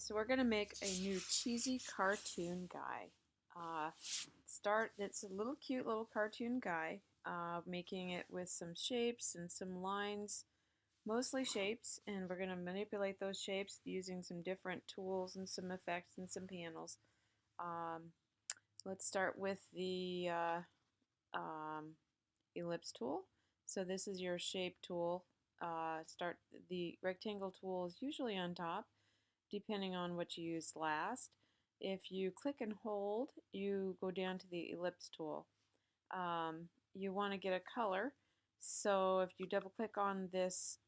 So we're gonna make a new cheesy cartoon guy. It's a little cute little cartoon guy, making it with some shapes and some lines, mostly shapes, and we're gonna manipulate those shapes using some different tools and some effects and some panels. Um, let's start with the ellipse tool. So this is your shape tool. Start the rectangle tool is usually on top, depending on what you use last. If you click and hold, you go down to the ellipse tool. You want to get a color, so if you double click on this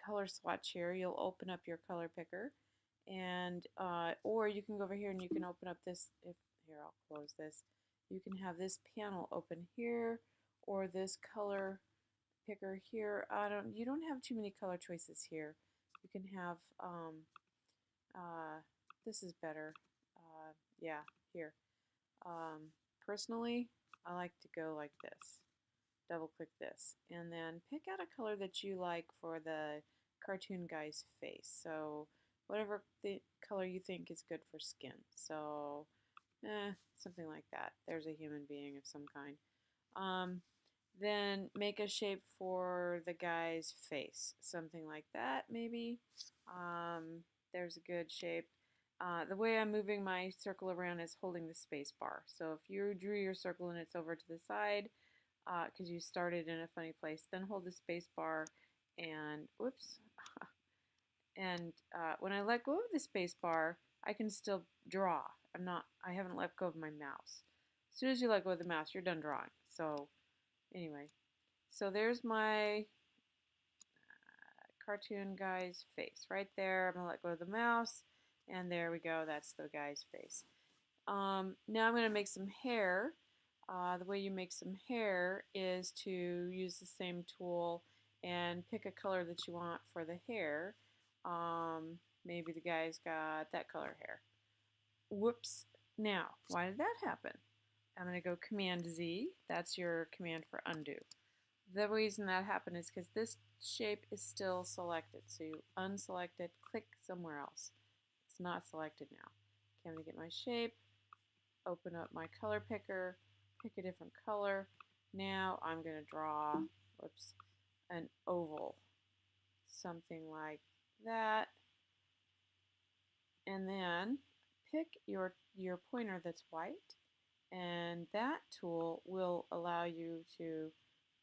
color swatch here, you'll open up your color picker, and or you can go over here and you can open up this. If here, I'll close this. You can have this panel open here, or this color picker here. You don't have too many color choices here. You can have uh, this is better. Yeah, here. Um, Personally, I like to go like this. Double click this, and then pick out a color that you like for the cartoon guy's face. So whatever the color you think is good for skin. So something like that. There's a human being of some kind. Um, then make a shape for the guy's face. Something like that, maybe. There's a good shape. The way I'm moving my circle around is holding the space bar. So if you drew your circle and it's over to the side, because you started in a funny place, then hold the space bar and, whoops, and when I let go of the space bar, I can still draw. I haven't let go of my mouse. As soon as you let go of the mouse, you're done drawing. So anyway, so there's my cartoon guy's face right there. I'm going to let go of the mouse, and there we go. That's the guy's face. Now I'm going to make some hair. The way you make some hair is to use the same tool and pick a color that you want for the hair. Maybe the guy's got that color hair. Whoops. Now, why did that happen? I'm going to go Command Z. That's your command for undo. The reason that happened is because this shape is still selected. So you unselect it, click somewhere else. It's not selected now. Okay, I'm going to get my shape, open up my color picker, pick a different color. Now I'm going to draw, whoops, an oval. Something like that. And then pick your pointer that's white, and that tool will allow you to,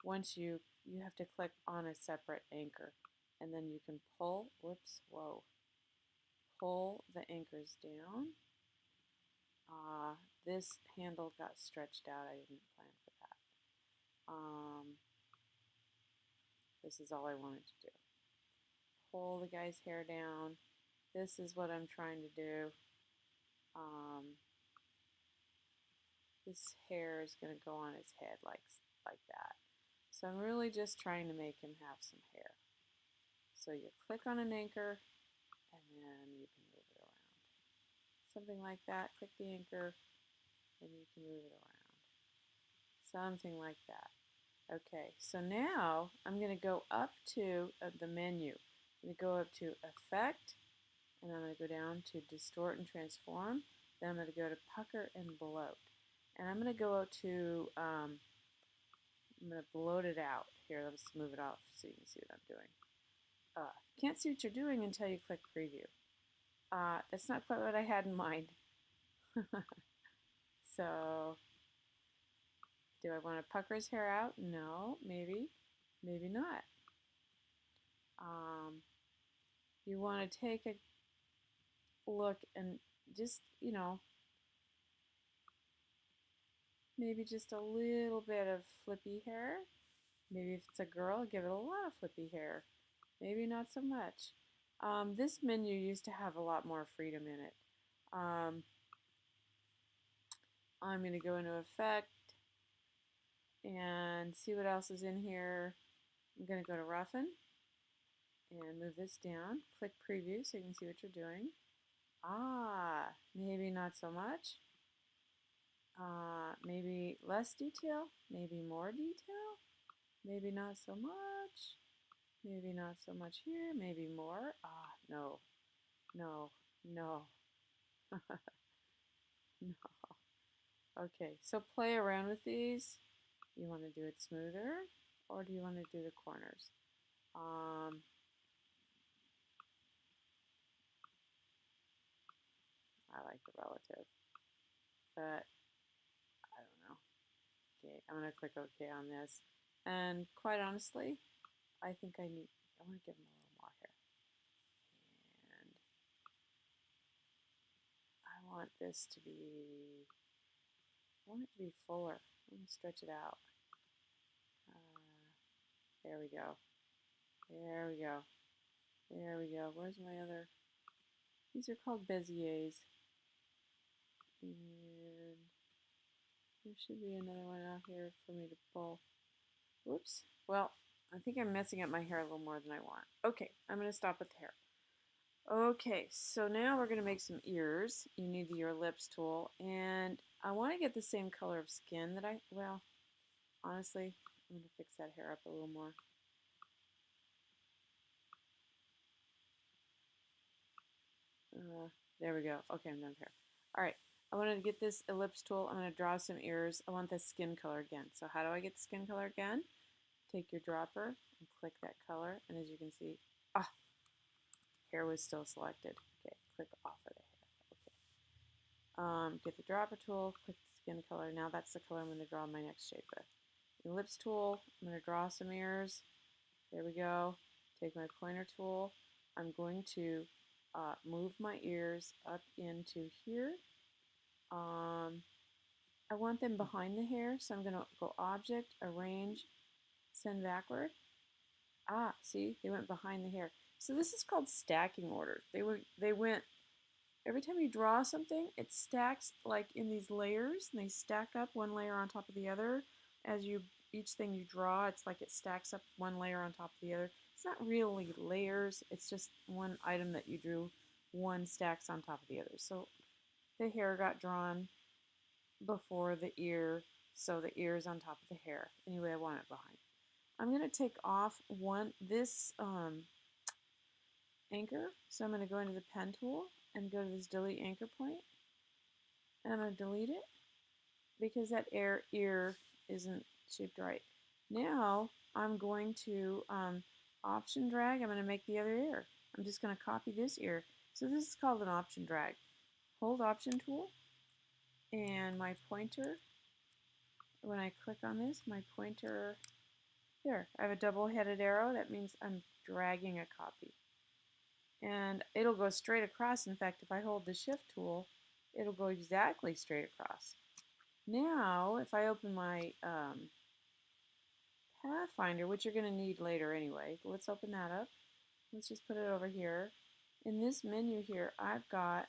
once you have to click on a separate anchor, and then you can pull, whoops, whoa, pull the anchors down. This handle got stretched out. I didn't plan for that. This is all I wanted to do. Pull the guy's hair down. This is what I'm trying to do. This hair is going to go on his head like that. So I'm really just trying to make him have some hair. So you click on an anchor, and then you can move it around. Something like that. Click the anchor, and you can move it around. Something like that. Okay, so now I'm going to go up to the menu. I'm going to go up to Effect, and I'm going to go down to Distort and Transform. Then I'm going to go to Pucker and Bloat. And I'm going to go to, I'm going to bloat it out. Here, let's move it off so you can see what I'm doing. Can't see what you're doing until you click Preview. That's not quite what I had in mind. So, do I want to pucker his hair out? No, maybe. Maybe not. You want to take a look and just, maybe just a little bit of flippy hair. Maybe if it's a girl, give it a lot of flippy hair. Maybe not so much. This menu used to have a lot more freedom in it. I'm going to go into Effect and see what else is in here. I'm going to go to Roughen and move this down. Click Preview so you can see what you're doing. Maybe not so much. Maybe less detail, maybe more detail, maybe not so much, maybe not so much here, maybe more. No, no. No. No. Okay, so play around with these. You want to do it smoother, or do you want to do the corners? I like the relative, but I don't know. Okay, I'm going to click OK on this. And quite honestly, I think I want to give him a little more hair. And I want this to be, I want it to be fuller. I'm going to stretch it out. There we go. There we go. There we go. Where's my other? These are called Beziers. And there should be another one out here for me to pull. Whoops. Well, I think I'm messing up my hair a little more than I want. Okay, I'm going to stop with the hair. Okay, so now we're going to make some ears. You need your lips tool, and I want to get the same color of skin that well, honestly, I'm going to fix that hair up a little more. There we go. Okay, I'm done with hair. All right, I wanted to get this ellipse tool. I'm going to draw some ears. I want the skin color again. So how do I get the skin color again? Take your dropper and click that color, and as you can see, hair was still selected. Okay, click off of the hair. Okay. Get the dropper tool, click the skin color. Now that's the color I'm going to draw my next shape with. The ellipse tool, I'm going to draw some ears. There we go. Take my pointer tool. I'm going to move my ears up into here. I want them behind the hair, so I'm going to go Object, Arrange, Send Backward. See, they went behind the hair. So this is called stacking order. They went every time you draw something, it stacks like in these layers, and they stack up one layer on top of the other. As each thing you draw, it's like it stacks up one layer on top of the other. It's not really layers, it's just one item that you drew, one stacks on top of the other. So the hair got drawn before the ear, so the ear is on top of the hair. Anyway, I want it behind. I'm going to take off this anchor, so I'm going to go into the pen tool and go to this delete anchor point, and I'm going to delete it because that ear isn't shaped right. Now I'm going to option drag. I'm going to make the other ear. I'm just going to copy this ear. So this is called an option drag. Hold option tool, and my pointer, when I click on this, my pointer, there, I have a double-headed arrow. That means I'm dragging a copy. And it'll go straight across. In fact, if I hold the shift tool, it'll go exactly straight across. Now, if I open my Pathfinder, which you're going to need later anyway, let's open that up. Let's just put it over here. In this menu here, I've got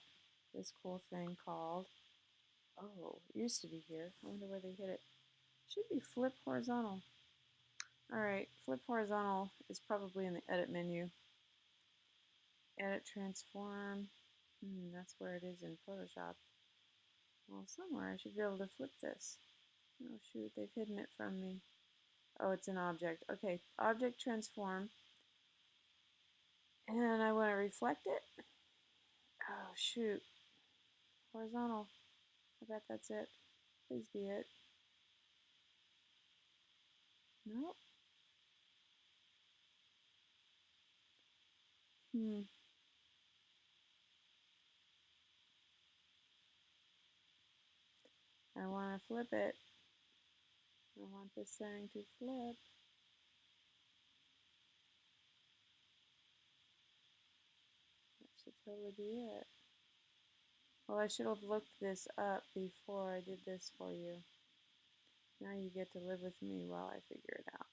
this cool thing called, it used to be here. I wonder where they hid it. It should be flip horizontal. Alright, flip horizontal is probably in the edit menu. Edit transform. That's where it is in Photoshop. Well, somewhere I should be able to flip this. Oh shoot, they've hidden it from me. Oh, it's an object. Okay, object transform. And I want to reflect it. Oh shoot. Horizontal. I bet that's it. Please be it. Nope. I want to flip it. I want this thing to flip. That should totally be it. Well, I should have looked this up before I did this for you. Now you get to live with me while I figure it out.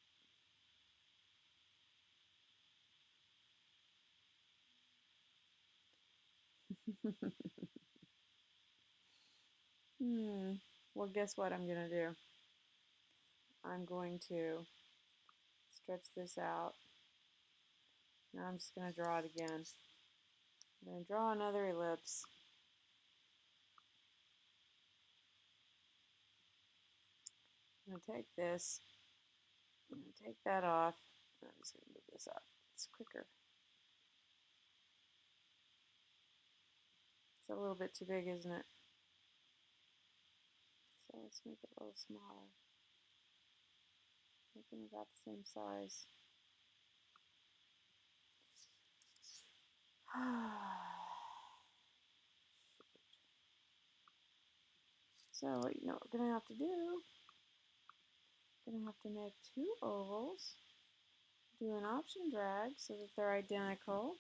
Well, guess what I'm going to do? I'm going to stretch this out. Now I'm just going to draw it again. I'm going to draw another ellipse. I'm going to take this. I'm going to take that off. I'm just going to move this up. It's quicker. It's a little bit too big, isn't it? So let's make it a little smaller. Make them about the same size. So what you know what we're going to have to do, going to have to make two ovals, do an option drag so that they're identical,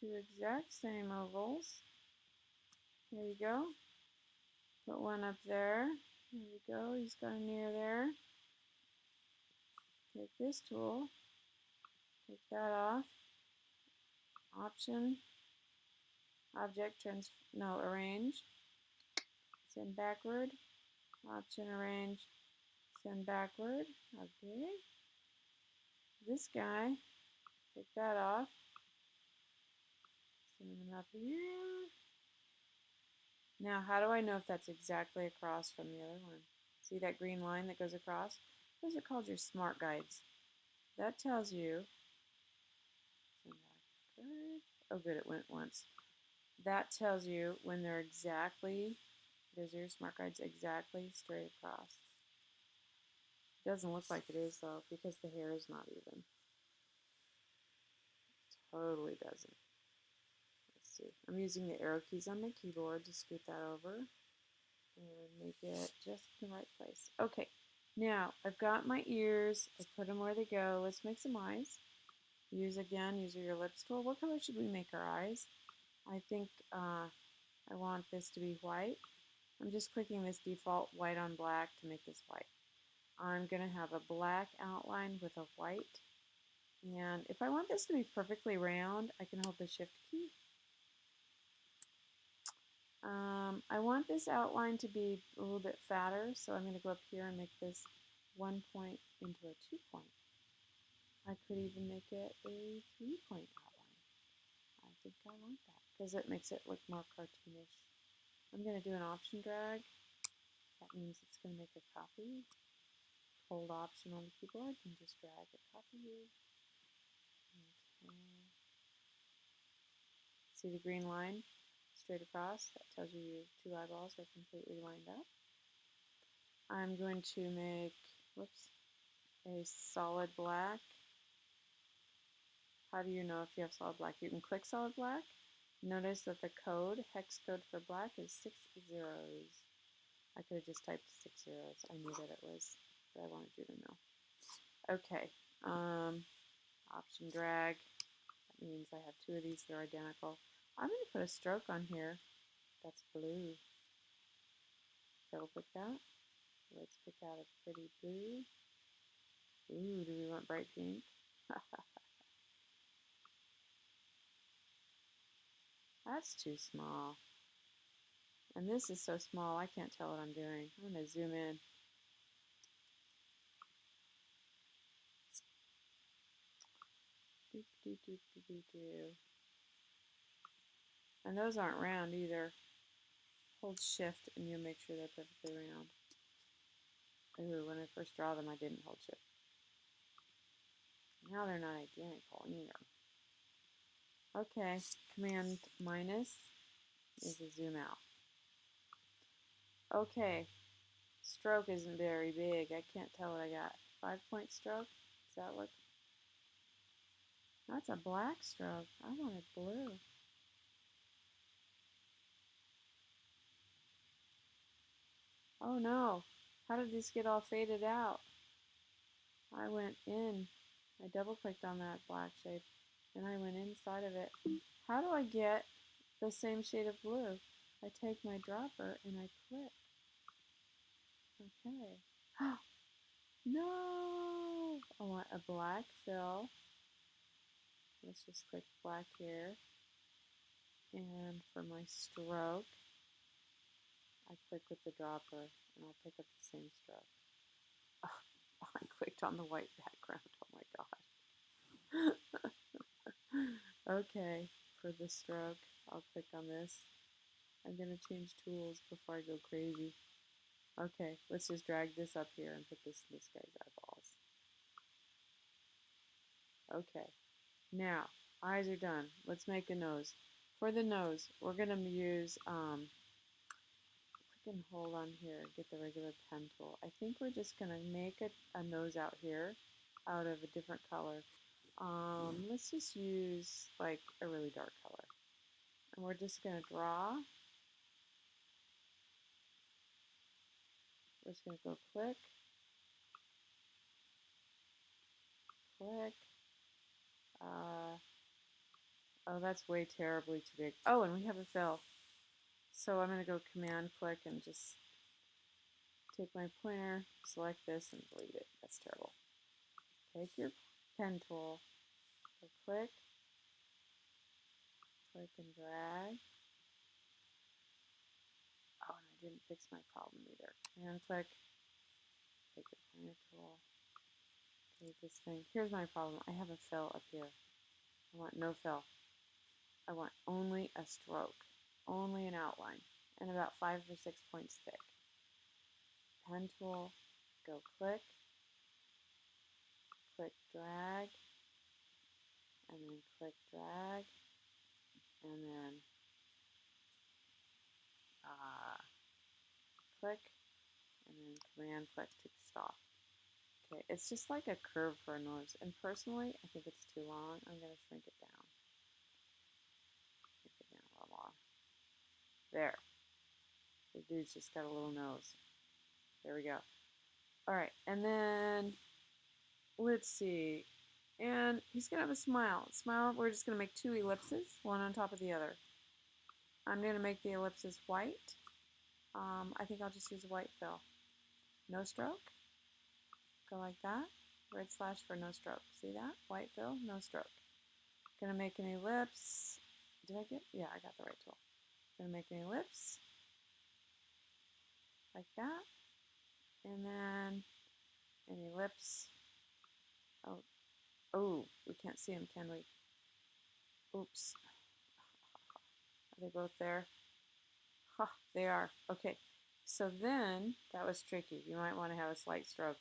two exact same ovals. There you go. Put one up there. There we go. He's got a near there. Take this tool, take that off. Option, object, arrange, send backward. Option, arrange, send backward. Okay. This guy, take that off. Send them up here. Now, how do I know if that's exactly across from the other one? See that green line that goes across? Those are called your smart guides. That tells you, oh good, it went once. That tells you when they're exactly, those are your smart guides, exactly straight across. Doesn't look like it is though, because the hair is not even. Totally doesn't. Let's see. I'm using the arrow keys on my keyboard to scoot that over and make it just the right place. Okay, now I've got my ears. I put them where they go. Let's make some eyes. Use your lips tool. What color should we make our eyes? I think I want this to be white. I'm just clicking this default white on black to make this white. I'm going to have a black outline with a white. And if I want this to be perfectly round, I can hold the shift key. I want this outline to be a little bit fatter, so I'm going to go up here and make this 1 point into a 2 point. I could even make it a 3 point outline. I think I want that because it makes it look more cartoonish. I'm going to do an option drag. That means it's going to make a copy. Hold option on the keyboard and just drag a copy. Okay. See the green line straight across? That tells you your two eyeballs are completely lined up. I'm going to make, a solid black. How do you know if you have solid black? You can click solid black. Notice that the code, hex code for black is 6 zeros. I could have just typed 6 zeros. I knew that it was, but I wanted you to know. Okay, option drag. That means I have two of these that are identical. I'm going to put a stroke on here. That's blue. Double click that. Let's pick out a pretty blue. Ooh, do we want bright pink? That's too small. And this is so small, I can't tell what I'm doing. I'm going to zoom in. Doop, doop, doop, doop, doop, doop. And those aren't round either. Hold shift and you'll make sure they're perfectly round. Ooh, when I first draw them, I didn't hold shift. Now they're not identical either. Okay, command minus is a zoom out. Okay, stroke isn't very big. I can't tell what I got. 5-point stroke? Does that look? That's a black stroke. I wanted blue. Oh no, how did this get all faded out? I went in. I double clicked on that black shape and I went inside of it. How do I get the same shade of blue? I take my dropper and I click. Okay. No! I want a black fill. Let's just click black here. And for my stroke, I click with the dropper and I'll pick up the same stroke. Oh, I clicked on the white background. Oh my gosh. Okay, for the stroke, I'll click on this. I'm going to change tools before I go crazy. Okay, let's just drag this up here and put this in this guy's eyeballs. Okay, now, eyes are done. Let's make a nose. For the nose, we're going to use, click and hold on here, get the regular pen tool. I think we're just going to make a nose out here out of a different color. Let's just use like a really dark color. And we're just going to draw. We're just going to go click, click. Oh, that's way terribly too big. Oh, and we have a fill. So I'm going to go command click and just take my pointer, select this, and delete it. That's terrible. Take your pen tool, go click, click and drag. Oh, and I didn't fix my problem either. Command click, take the pointer tool, take this thing. Here's my problem. I have a fill up here. I want no fill. I want only a stroke, only an outline, and about 5 or 6 points thick. Pen tool, go click, click drag, and then click drag, and then click, and then command click to stop. Okay, it's just like a curve for a nose, and personally, I think it's too long. I'm going to shrink it down. Shrink it down a little more. There. The dude's just got a little nose. There we go. All right, and then let's see. And he's going to have a smile. Smile, we're just going to make 2 ellipses, one on top of the other. I'm going to make the ellipses white. I think I'll just use a white fill. No stroke. Go like that. Red slash for no stroke. See that? White fill, no stroke. Gonna make an ellipse. Did I get? Yeah, I got the right tool. Gonna make an ellipse. Like that. And then an ellipse. Oh, we can't see them, can we? Oops. Are they both there? Ha, they are. Okay. So then, that was tricky. You might want to have a slight stroke.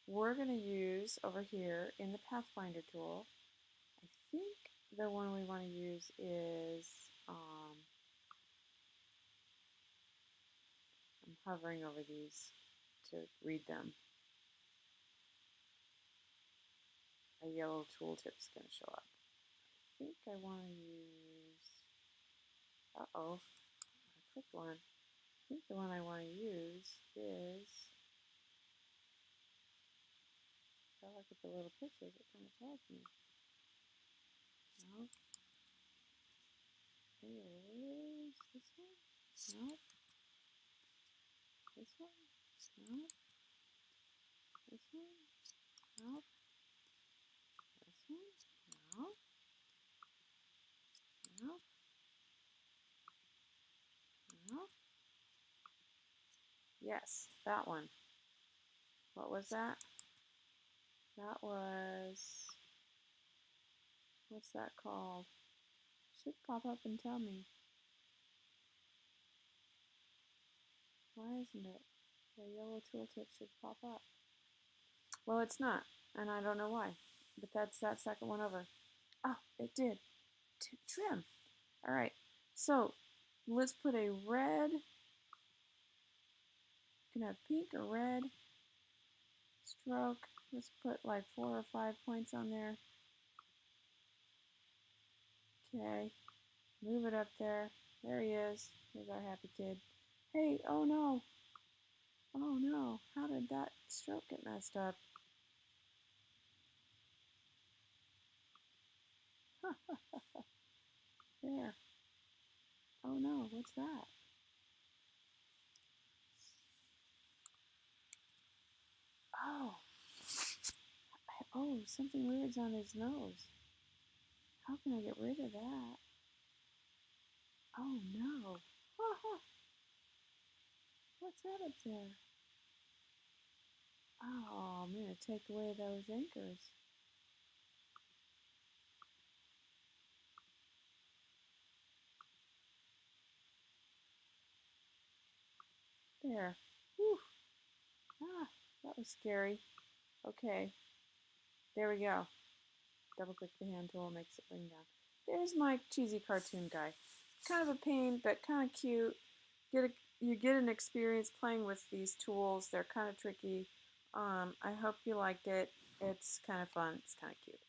We're going to use over here in the Pathfinder tool, I think the one we want to use is, I'm hovering over these to read them. A yellow tooltip is going to show up. I think I want to use, uh-oh, I clicked one. I think the one I want to use is, if I look at the little pictures, it kind of tells me. No. Is this one? No. This one? No. This one? No. This one? No. No. No. Yes, that one. What was that? That was, what's that called? Should pop up and tell me. Why isn't it? The yellow tooltip should pop up. Well, it's not, and I don't know why. But that's that second one over. Oh, it did. Trim. All right. So let's put a red. You can have pink or red stroke. Let's put like 4 or 5 points on there. Okay. Move it up there. There he is. Here's our happy kid. Hey, oh no. Oh no. How did that stroke get messed up? There. Oh no, what's that? Oh. Oh, something weird's on his nose. How can I get rid of that? Oh no. What's that up there? Oh, I'm going to take away those anchors. There. Whew. Ah, that was scary. Okay. There we go. Double click the hand tool, makes it bring down. there's my cheesy cartoon guy. Kind of a pain, but kind of cute. You get an experience playing with these tools. They're kind of tricky. I hope you liked it. It's kind of fun. It's kind of cute.